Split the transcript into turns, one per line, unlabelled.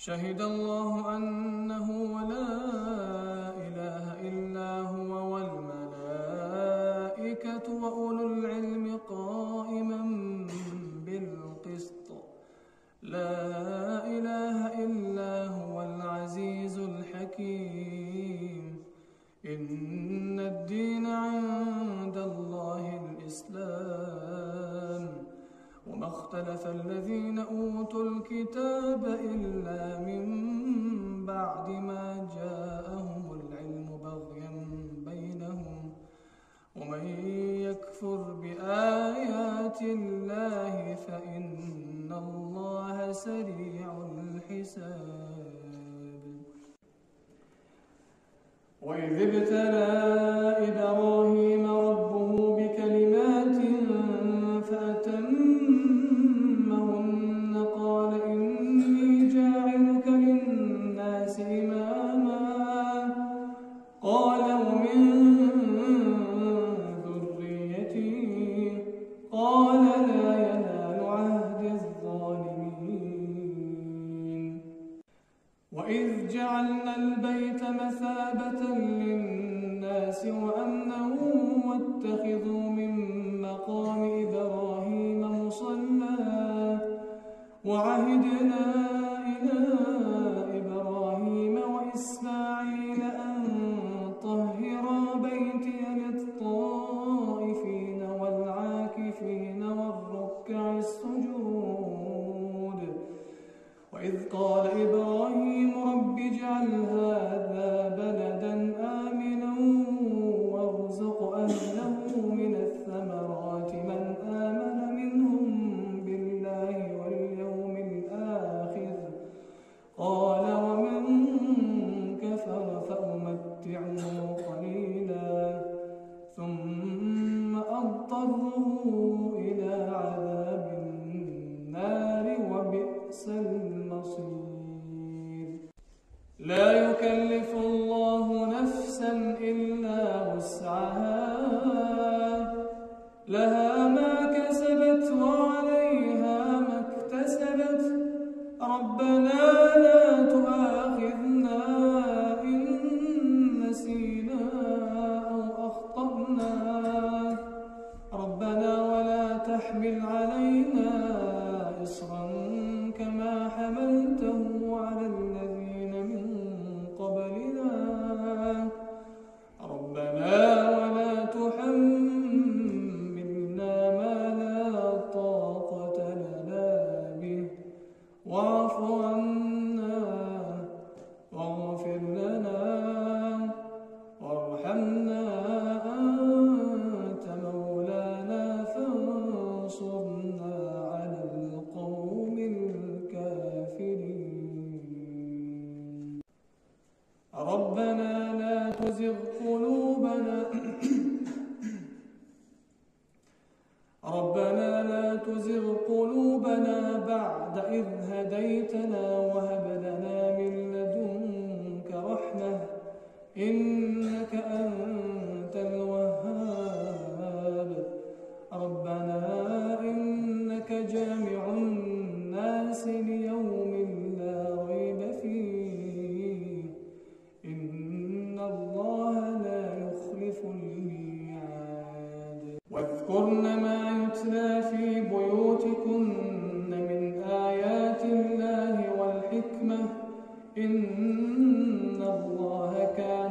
شهد الله أنه لا إله إلا هو والملائكة وأولو العلم قائما بالقسط لا إله إلا هو العزيز الحكيم إن الدين عند الله الإسلام وما اختلف الذين أوتوا الكتاب إلا من بعد ما جاءهم العلم بغيا بينهم ومن يكفر بآيات الله فإن الله سريع الحساب. وإذ ابتلى إبراهيم ربه بكلمات فأتمهن قال إني جاعلك للناس إماما قال ومن ذريتي قال لا ينال عهد الظالمين. وإذ جعلنا البيت مثابة للناس وأمنا واتخذوا من مقام إبراهيم مصلى وعهدنا إلى إبراهيم وإسماعيل أن طهرا بيتي للطائفين والعاكفين والركع السجود. وإذ قال إبراهيم رب اجعل هذا بلدا آمنا وارزق أهله من الثمرات من آمن منهم بالله واليوم الآخر قال ومن كفر فأمتعه قليلا ثم أضطره إلى عذاب النار وبئس المصير. لا يكلف الله نفسا إلا وسعها لها ما كسبت وعليها ما اكتسبت ربنا لا تؤاخذنا إن نسينا أو أخطأنا ربنا ولا تحمل علينا إصرا كما حملته على الذين من قبلنا ربنا ولا تحملنا ما لا طاقة لنا به واعف عنا واغفر لنا وارحمنا أنت مولانا فانصرنا على القوم الكافرين. ربنا لا تزغ قلوبنا ربنا لا تزغ قلوبنا بعد إذ هديتنا وهب لنا من لدنك رحمة إنك أنت الوهاب. ربنا إنك جامع الناس ليوم لا ريب فيه إن الله لا يخلف الميعاد. واذكرن ما يتلى في بيوتكن من آيات الله والحكمة إن الله كان